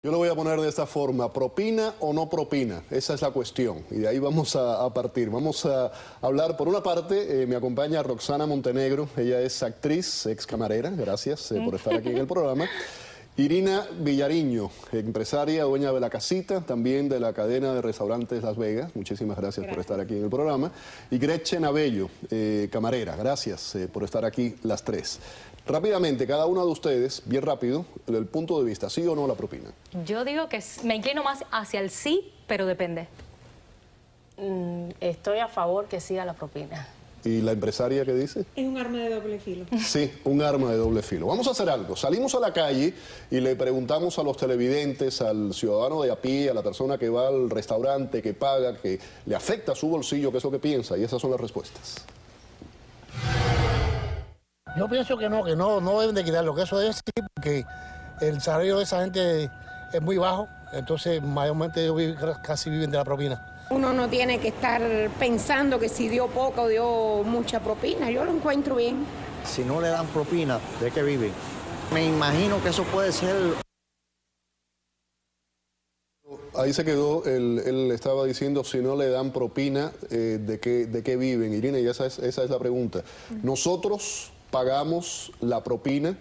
Yo lo voy a poner de esta forma, ¿propina o no propina? Esa es la cuestión y de ahí vamos a partir. Vamos a hablar, por una parte, me acompaña Roxana Montenegro, ella es actriz, ex camarera, gracias por estar aquí en el programa. Irina Villariño, empresaria, dueña de La Casita, también de la cadena de restaurantes Las Vegas. Muchísimas gracias por estar aquí en el programa. Y Gretchen Abello, camarera. Gracias por estar aquí las tres. Rápidamente, cada una de ustedes, bien rápido, el punto de vista, ¿sí o no la propina? Yo digo que me inclino más hacia el sí, pero depende. Estoy a favor que siga la propina. ¿Y la empresaria qué dice? Es un arma de doble filo. Sí, un arma de doble filo. Vamos a hacer algo. Salimos a la calle y le preguntamos a los televidentes, al ciudadano de a pie, a la persona que va al restaurante, que paga, que le afecta su bolsillo, qué es lo que piensa. Y esas son las respuestas. Yo pienso que no deben de quitarlo, que eso es sí, porque el salario de esa gente es muy bajo, entonces mayormente ellos casi viven de la propina. Uno no tiene que estar pensando que si dio poca o dio mucha propina, yo lo encuentro bien. Si no le dan propina, ¿de qué viven? Me imagino que eso puede ser... Ahí se quedó, él estaba diciendo si no le dan propina, ¿de qué viven? Irina, y esa es la pregunta. Nosotros pagamos la propina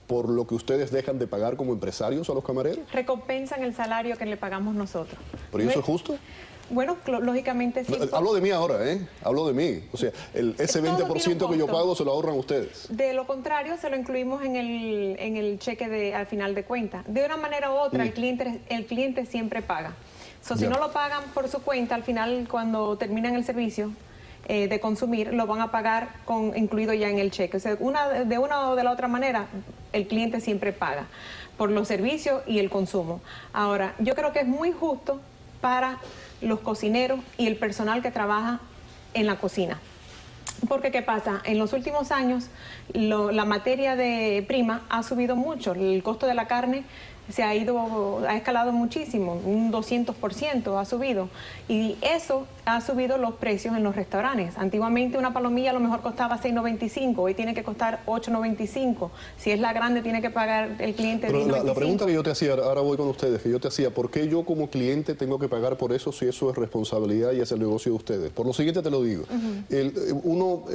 por lo que ustedes dejan de pagar como empresarios a los camareros. Recompensan el salario que le pagamos nosotros. ¿Pero eso es justo? Bueno, lógicamente sí. Hablo de mí ahora, ¿eh? Hablo de mí. O sea, ese 20% que yo pago se lo ahorran ustedes. De lo contrario, se lo incluimos en el cheque al final de cuentas. De una manera u otra, el cliente siempre paga. Si no lo pagan por su cuenta, al final, cuando terminan el servicio de consumir, lo van a pagar incluido ya en el cheque. O sea, de una o de la otra manera, el cliente siempre paga por los servicios y el consumo. Ahora, yo creo que es muy justo para los cocineros y el personal que trabaja en la cocina. Porque, ¿qué pasa? En los últimos años, la materia de prima ha subido mucho. El costo de la carne ha escalado muchísimo, un 200% ha subido. Y eso ha subido los precios en los restaurantes. Antiguamente una palomilla a lo mejor costaba $6.95, hoy tiene que costar $8.95. Si es la grande, tiene que pagar el cliente $10.95. La pregunta que yo te hacía, ahora voy con ustedes, que yo te hacía, ¿por qué yo como cliente tengo que pagar por eso si eso es responsabilidad y es el negocio de ustedes? Por lo siguiente te lo digo. Uno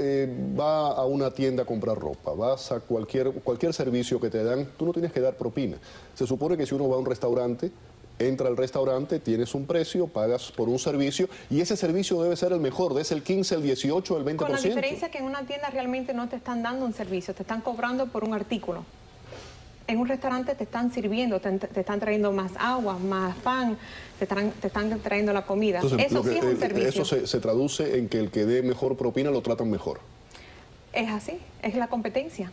va a una tienda a comprar ropa, vas a cualquier servicio que te dan, tú no tienes que dar propina. Se supone que si uno va a un restaurante, entra al restaurante, tienes un precio, pagas por un servicio y ese servicio debe ser el mejor, es el 15, el 18, el 20%. Con la diferencia que en una tienda realmente no te están dando un servicio, te están cobrando por un artículo. En un restaurante te están sirviendo, te están trayendo más agua, más pan, te están trayendo la comida. Entonces, eso sí es un servicio. Eso se traduce en que el que dé mejor propina lo tratan mejor. Es así, es la competencia.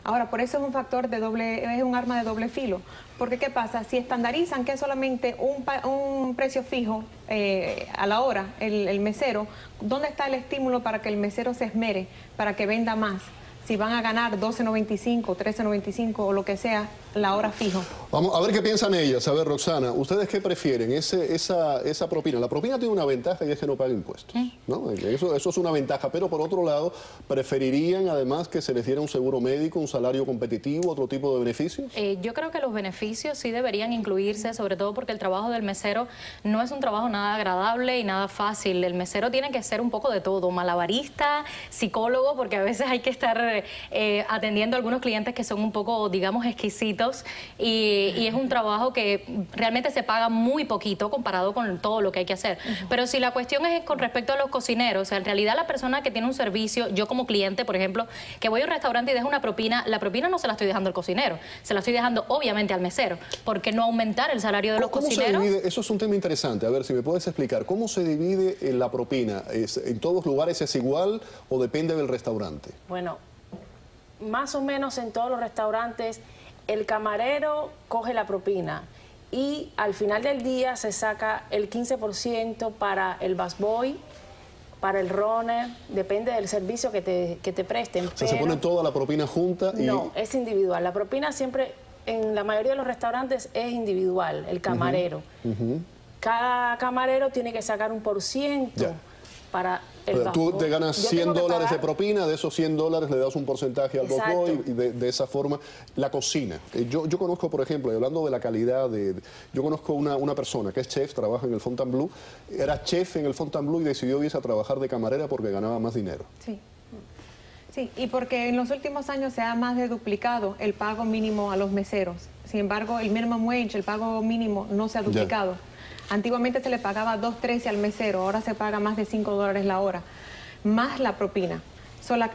Ahora, por eso es un factor es un arma de doble filo. Porque, ¿qué pasa? Si estandarizan que es solamente un precio fijo a la hora, el mesero, ¿dónde está el estímulo para que el mesero se esmere, para que venda más? Si van a ganar $12.95, $13.95 o lo que sea, la hora fijo. Vamos a ver qué piensan ellas. A ver, Roxana, ¿ustedes qué prefieren? Esa propina. La propina tiene una ventaja y es que no paga impuestos, ¿no? Eso es una ventaja, pero por otro lado, ¿preferirían además que se les diera un seguro médico, un salario competitivo, otro tipo de beneficios? Yo creo que los beneficios sí deberían incluirse, sobre todo porque el trabajo del mesero no es un trabajo nada agradable y nada fácil. El mesero tiene que ser un poco de todo, malabarista, psicólogo, porque a veces hay que estar atendiendo a algunos clientes que son un poco, digamos, exquisitos y es un trabajo que realmente se paga muy poquito comparado con todo lo que hay que hacer. Pero si la cuestión es con respecto a los cocineros, o sea, en realidad la persona que tiene un servicio, yo como cliente, por ejemplo, que voy a un restaurante y dejo una propina, la propina no se la estoy dejando al cocinero, se la estoy dejando obviamente al mesero. ¿Por qué no aumentar el salario de los cocineros? Eso es un tema interesante. A ver, si me puedes explicar, ¿cómo se divide la propina? ¿En todos lugares es igual o depende del restaurante? Bueno, más o menos en todos los restaurantes el camarero coge la propina y al final del día se saca el 15% para el busboy, para el runner, depende del servicio que te presten. O sea, ¿se pone toda la propina junta? No, es individual. La propina siempre, en la mayoría de los restaurantes, es individual, el camarero. Cada camarero tiene que sacar un %. para el Tú busboy. te ganas Yo tengo que $100 de pagar. propina, de esos $100 le das un porcentaje al Exacto. busboy y de esa forma. La cocina. Yo conozco, por ejemplo, y hablando de la calidad, yo conozco una persona que es chef, trabaja en el Fontainebleau, era chef en el Fontainebleau y decidió irse a trabajar de camarera porque ganaba más dinero. Sí. Sí, y porque en los últimos años se ha más de duplicado el pago mínimo a los meseros. Sin embargo, el minimum wage, el pago mínimo, no se ha duplicado. Antiguamente se le pagaba $2.13 al mesero, ahora se paga más de $5 la hora, más la propina.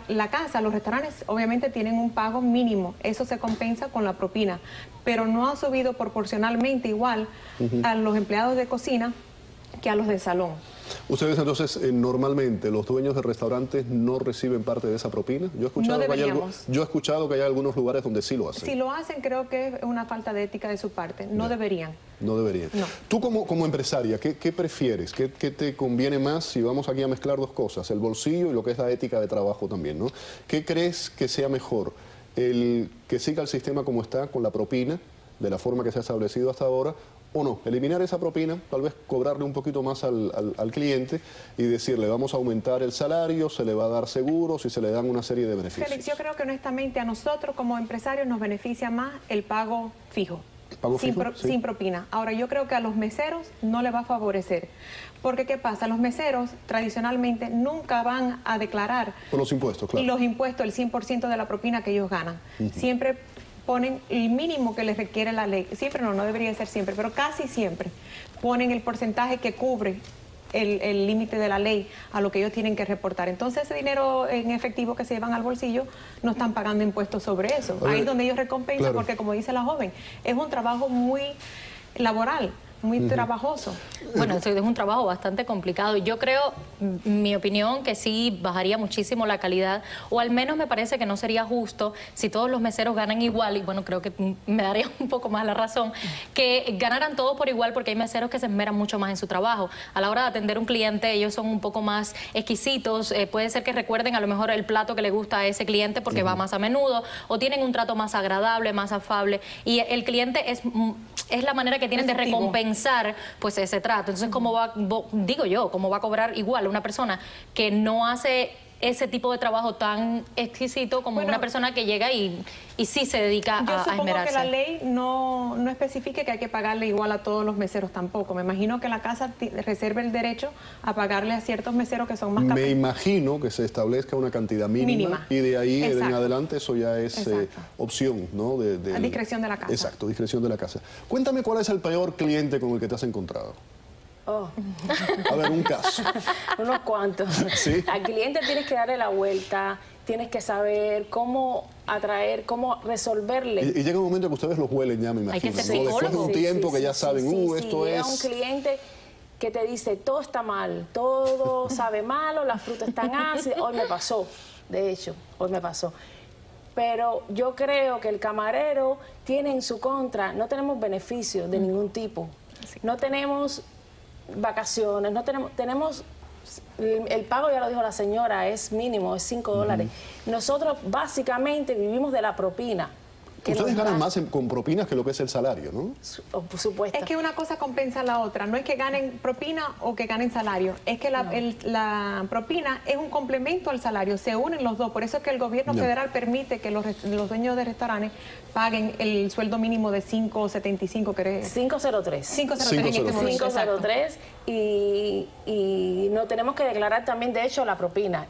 La casa, los restaurantes obviamente tienen un pago mínimo, eso se compensa con la propina, pero no ha subido proporcionalmente igual a los empleados de cocina que a los de salón. Ustedes entonces, normalmente, los dueños de restaurantes no reciben parte de esa propina. Yo he escuchado que hay algunos lugares donde sí lo hacen. Si lo hacen, creo que es una falta de ética de su parte. No deberían. No deberían. No. Tú como empresaria, ¿qué prefieres? ¿Qué te conviene más si vamos aquí a mezclar dos cosas? El bolsillo y lo que es la ética de trabajo también, ¿no? ¿Qué crees que sea mejor? ¿El que siga el sistema como está, con la propina, de la forma que se ha establecido hasta ahora, o no? Eliminar esa propina, tal vez cobrarle un poquito más al cliente y decirle, vamos a aumentar el salario, se le va a dar seguros y se le dan una serie de beneficios. Félix, yo creo que honestamente a nosotros como empresarios nos beneficia más el pago fijo. Sin propina. Ahora, yo creo que a los meseros no les va a favorecer. Porque, ¿qué pasa? Los meseros tradicionalmente nunca van a declarar por los impuestos, claro. Los impuestos, el 100% de la propina que ellos ganan. Siempre ponen el mínimo que les requiere la ley. Siempre no debería ser siempre, pero casi siempre ponen el porcentaje que cubre el límite de la ley a lo que ellos tienen que reportar. Entonces ese dinero en efectivo que se llevan al bolsillo no están pagando impuestos sobre eso. Ahí es donde ellos recompensan, claro. Porque como dice la joven, es un trabajo muy laboral, muy trabajoso. Bueno, es un trabajo bastante complicado. Yo creo, mi opinión, que sí bajaría muchísimo la calidad, o al menos me parece que no sería justo si todos los meseros ganan igual, y bueno, creo que me daría un poco más la razón, que ganaran todos por igual, porque hay meseros que se esmeran mucho más en su trabajo. A la hora de atender a un cliente, ellos son un poco más exquisitos, puede ser que recuerden a lo mejor el plato que le gusta a ese cliente porque va más a menudo, o tienen un trato más agradable, más afable, y el cliente es la manera que tienen de recompensar pues ese trato. Entonces, ¿cómo va a cobrar igual una persona que no hace ese tipo de trabajo tan exquisito como una persona que llega y sí se dedica a esmerarse? Yo supongo que la ley no especifique que hay que pagarle igual a todos los meseros tampoco. Me imagino que la casa reserva el derecho a pagarle a ciertos meseros que son más capaz. Me imagino que se establezca una cantidad mínima. Y de ahí en adelante eso ya es opción, ¿no? A discreción de la casa. Exacto, discreción de la casa. Cuéntame cuál es el peor cliente con el que te has encontrado. A ver, un caso. Unos cuantos. ¿Sí? Al cliente tienes que darle la vuelta, tienes que saber cómo atraer, cómo resolverle. Y llega un momento que ustedes los huelen ya, me imagino. Hay que ser ¿no? Después de un tiempo que ya saben, esto es... Llega un cliente que te dice, todo está mal, todo sabe malo, las frutas están ácidas. Hoy me pasó, de hecho, hoy me pasó. Pero yo creo que el camarero tiene en su contra, no tenemos beneficios de ningún tipo. No tenemos vacaciones, no tenemos el pago, ya lo dijo la señora, es mínimo, es $5. Nosotros básicamente vivimos de la propina. Ustedes ganan más con propinas que lo que es el salario, ¿no? Por supuesto. Es que una cosa compensa a la otra. No es que ganen propina o que ganen salario. Es que la propina es un complemento al salario. Se unen los dos. Por eso es que el gobierno federal permite que los dueños de restaurantes paguen el sueldo mínimo de $5.75, creo. 503. 503 en este momento. 503 y no tenemos que declarar también, de hecho, la propina.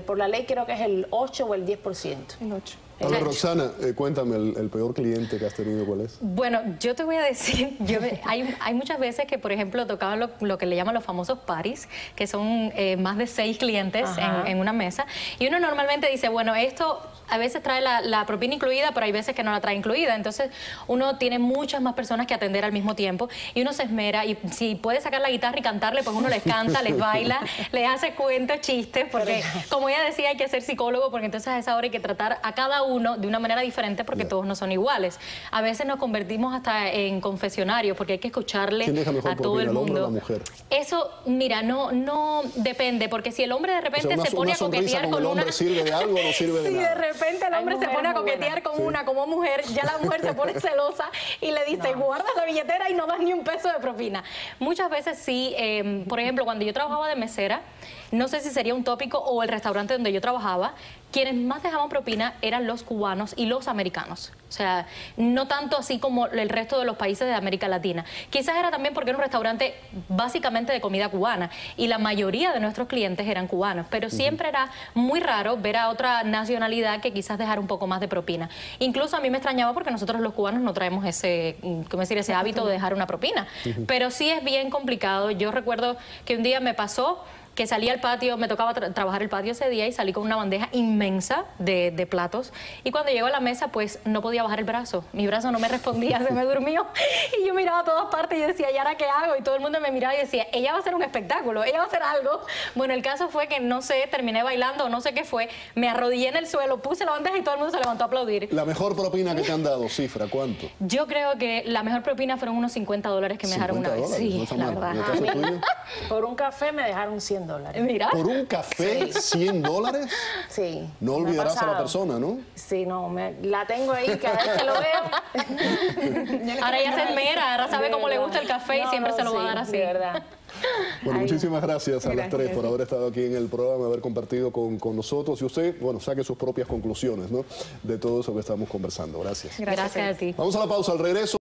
Por la ley creo que es el 8 o el 10%. El 8. A ver, Roxana, cuéntame, el peor cliente que has tenido, ¿cuál es? Bueno, yo te voy a decir, hay muchas veces que, por ejemplo, tocaban lo que le llaman los famosos parties, que son más de 6 clientes en una mesa, y uno normalmente dice, bueno, esto a veces trae la propina incluida, pero hay veces que no la trae incluida, entonces uno tiene muchas más personas que atender al mismo tiempo, y uno se esmera, y si puede sacar la guitarra y cantarle, pues uno les canta, les baila, les hace cuentos, chistes, porque como ella decía, hay que ser psicólogo, porque entonces a esa hora hay que tratar a cada uno de una manera diferente, porque todos no son iguales. A veces nos convertimos hasta en confesionarios, porque hay que escucharle a todo el mundo. ¿El hombre o la mujer? Eso, mira, no depende, porque si el hombre de repente se pone a coquetear con una... ¿El hombre sirve de algo o no sirve de nada? De repente el hombre se pone a coquetear con una como mujer, ya la mujer se pone celosa y le dice, guarda la billetera y no das ni un peso de propina. Muchas veces sí, por ejemplo, cuando yo trabajaba de mesera, no sé si sería un tópico o el restaurante donde yo trabajaba, quienes más dejaban propina eran los cubanos y los americanos. O sea, no tanto así como el resto de los países de América Latina. Quizás era también porque era un restaurante básicamente de comida cubana y la mayoría de nuestros clientes eran cubanos, pero siempre era muy raro ver a otra nacionalidad que quizás dejara un poco más de propina. Incluso a mí me extrañaba porque nosotros los cubanos no traemos ese hábito de dejar una propina. Pero sí es bien complicado. Yo recuerdo que un día me pasó que salí al patio, me tocaba trabajar el patio ese día y salí con una bandeja inmensa de platos y cuando llego a la mesa pues no podía bajar el brazo, mi brazo no me respondía, se me durmió y yo miraba a todas partes y decía, ¿y ahora qué hago? Y todo el mundo me miraba y decía, ella va a hacer un espectáculo, ella va a hacer algo. Bueno, el caso fue que no sé, terminé bailando o no sé qué fue, me arrodillé en el suelo, puse la bandeja y todo el mundo se levantó a aplaudir. La mejor propina que te han dado, cifra, ¿cuánto? Yo creo que la mejor propina fueron unos $50 que me dejaron una vez. Sí, no la verdad. Por un café me dejaron $100. Mira. ¿Por un café $100? Sí. No olvidarás a la persona, ¿no? Sí, no, la tengo ahí cada vez que lo veo. Ahora ella se esmera, ahora sabe cómo le gusta el café y siempre se lo va a dar así. De verdad. Bueno, muchísimas gracias a las tres por haber estado aquí en el programa, haber compartido con nosotros y usted, bueno, saque sus propias conclusiones, ¿no? De todo eso que estamos conversando. Gracias. Gracias a ti. Vamos a la pausa, al regreso.